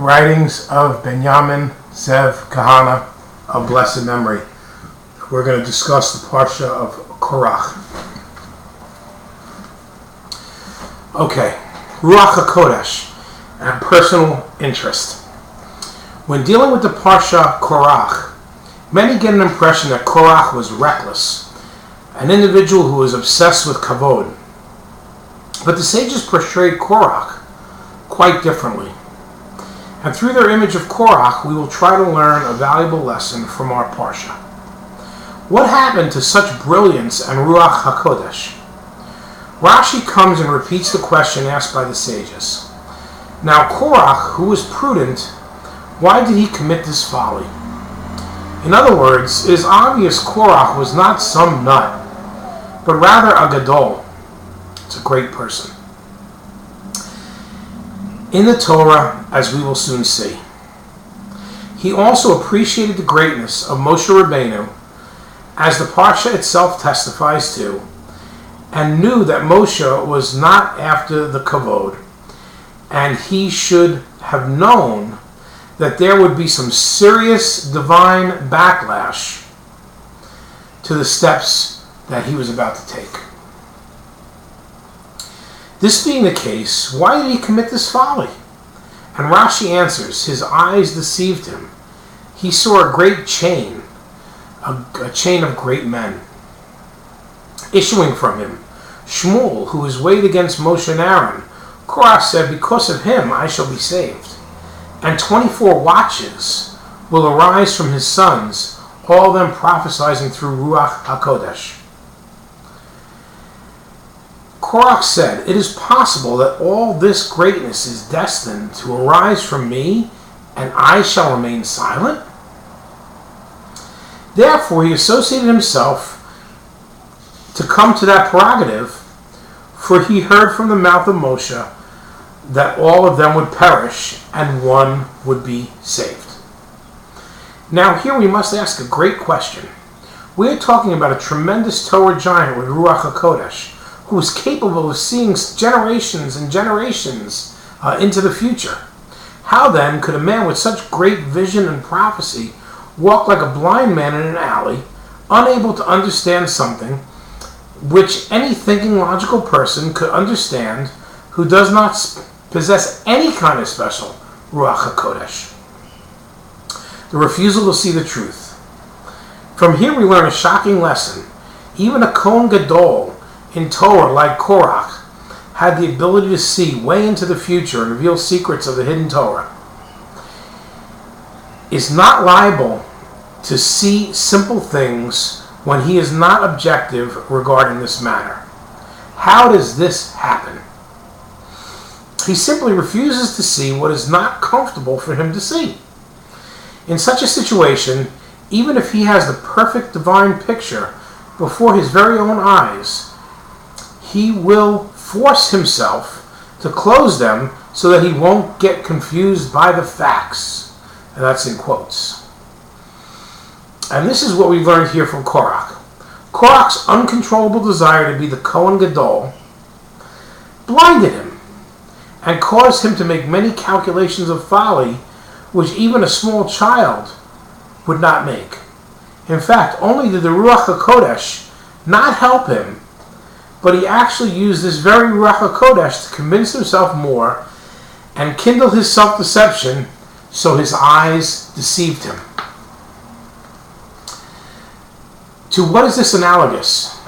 Writings of Binyamin Zeev Kahane of blessed memory. We're going to discuss the Parsha of Korach. Okay, Ruach HaKodesh and personal interest. When dealing with the Parsha Korach, many get an impression that Korach was reckless, an individual who was obsessed with kavod. But the sages portrayed Korach quite differently. And through their image of Korach, we will try to learn a valuable lesson from our Parsha. What happened to such brilliance and Ruach HaKodesh? Rashi comes and repeats the question asked by the sages. Now Korach, who was prudent, why did he commit this folly? In other words, it is obvious Korach was not some nut, but rather a gadol. It's a great person. In the Torah, as we will soon see. He also appreciated the greatness of Moshe Rabbeinu, as the Parsha itself testifies to, and knew that Moshe was not after the kavod, and he should have known that there would be some serious divine backlash to the steps that he was about to take. This being the case, why did he commit this folly? And Rashi answers, his eyes deceived him. He saw a great chain, a chain of great men, issuing from him. Shmuel, who was weighed against Moshe and Aaron, Korach said, because of him I shall be saved. And 24 watches will arise from his sons, all of them prophesying through Ruach HaKodesh. Korach said, it is possible that all this greatness is destined to arise from me, and I shall remain silent? Therefore, he associated himself to come to that prerogative, for he heard from the mouth of Moshe that all of them would perish, and one would be saved. Now here we must ask a great question. We are talking about a tremendous Torah giant with Ruach HaKodesh, who was capable of seeing generations and generations into the future. How then could a man with such great vision and prophecy walk like a blind man in an alley, unable to understand something which any thinking logical person could understand who does not possess any kind of special Ruach HaKodesh? The refusal to see the truth. From here we learn a shocking lesson. Even a Kohen Gadol in Torah, like Korach, had the ability to see way into the future and reveal secrets of the hidden Torah, is not liable to see simple things when he is not objective regarding this matter. How does this happen? He simply refuses to see what is not comfortable for him to see. In such a situation, even if he has the perfect divine picture before his very own eyes, he will force himself to close them so that he won't get confused by the facts. And that's in quotes. And this is what we learned here from Korach. Korach's uncontrollable desire to be the Kohen Gadol blinded him and caused him to make many calculations of folly which even a small child would not make. In fact, only did the Ruach HaKodesh not help him, but he actually used this very Ruach HaKodesh to convince himself more and kindle his self-deception, so his eyes deceived him. To what is this analogous?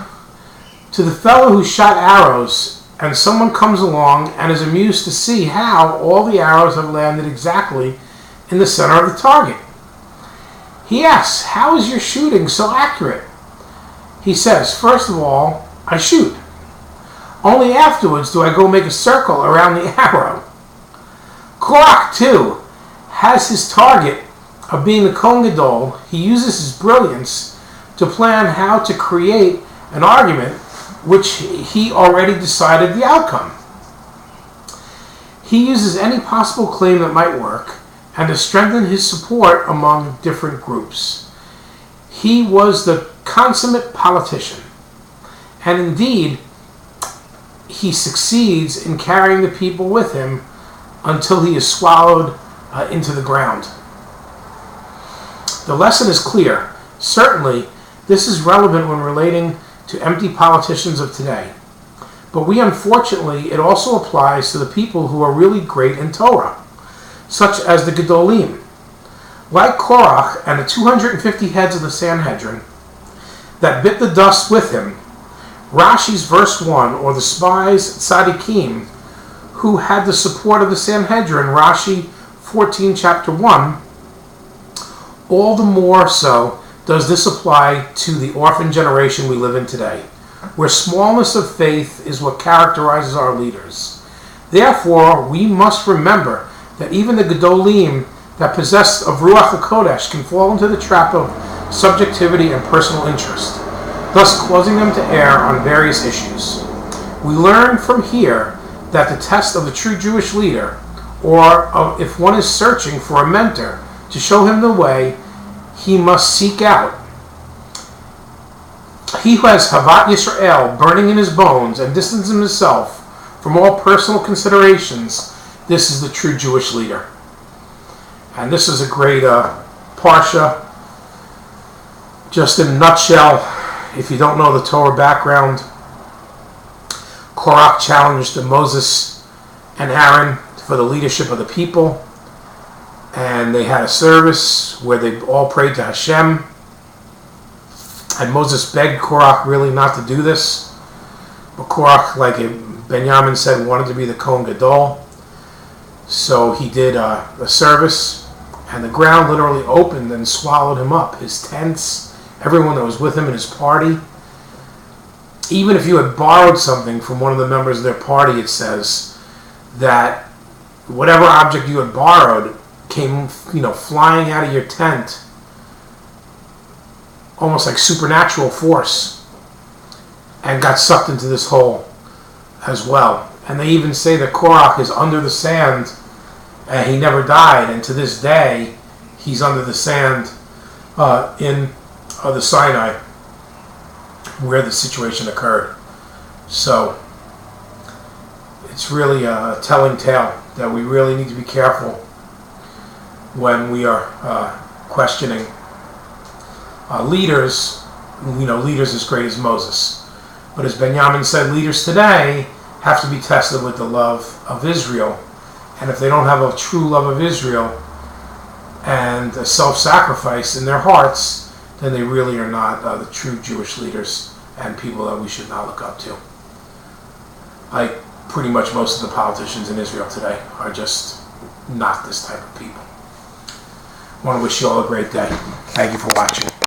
To the fellow who shot arrows, and someone comes along and is amused to see how all the arrows have landed exactly in the center of the target. He asks, how is your shooting so accurate? He says, first of all, I shoot. Only afterwards do I go make a circle around the arrow. Korach, too, has his target of being the Kohen Gadol. He uses his brilliance to plan how to create an argument which he already decided the outcome. He uses any possible claim that might work and to strengthen his support among different groups. He was the consummate politician, and indeed, he succeeds in carrying the people with him until he is swallowed into the ground. The lesson is clear. Certainly, this is relevant when relating to empty politicians of today. But unfortunately, it also applies to the people who are really great in Torah, such as the Gedolim. Like Korach and the 250 heads of the Sanhedrin that bit the dust with him, Rashi's verse 1, or the spies tzaddikim, who had the support of the Sanhedrin, Rashi 14, chapter 1, all the more so does this apply to the orphan generation we live in today, where smallness of faith is what characterizes our leaders. Therefore, we must remember that even the Gedolim that possess of Ruach HaKodesh can fall into the trap of subjectivity and personal interest, thus causing them to err on various issues. We learn from here that the test of a true Jewish leader, or if one is searching for a mentor to show him the way, he must seek out. He who has Havat Yisrael burning in his bones and distances himself from all personal considerations, this is the true Jewish leader. And this is a great parsha. Just in a nutshell, if you don't know the Torah background, Korach challenged Moses and Aaron for the leadership of the people, and they had a service where they all prayed to Hashem, and Moses begged Korach really not to do this, but Korach, like Binyamin said, wanted to be the Kohen Gadol, so he did a service, and the ground literally opened and swallowed him up, his tents, everyone that was with him in his party. Even if you had borrowed something from one of the members of their party, it says that whatever object you had borrowed came, flying out of your tent, almost like supernatural force, and got sucked into this hole as well. And they even say that Korach is under the sand, and he never died, and to this day, he's under the sand in the Sinai, where the situation occurred. So it's really a telling tale that we really need to be careful when we are questioning leaders. Leaders as great as Moses, but as Binyamin said, leaders today have to be tested with the love of Israel, and if they don't have a true love of Israel and a self-sacrifice in their hearts, then they really are not the true Jewish leaders and people that we should not look up to. Like pretty much most of the politicians in Israel today are just not this type of people. I want to wish you all a great day. Thank you for watching.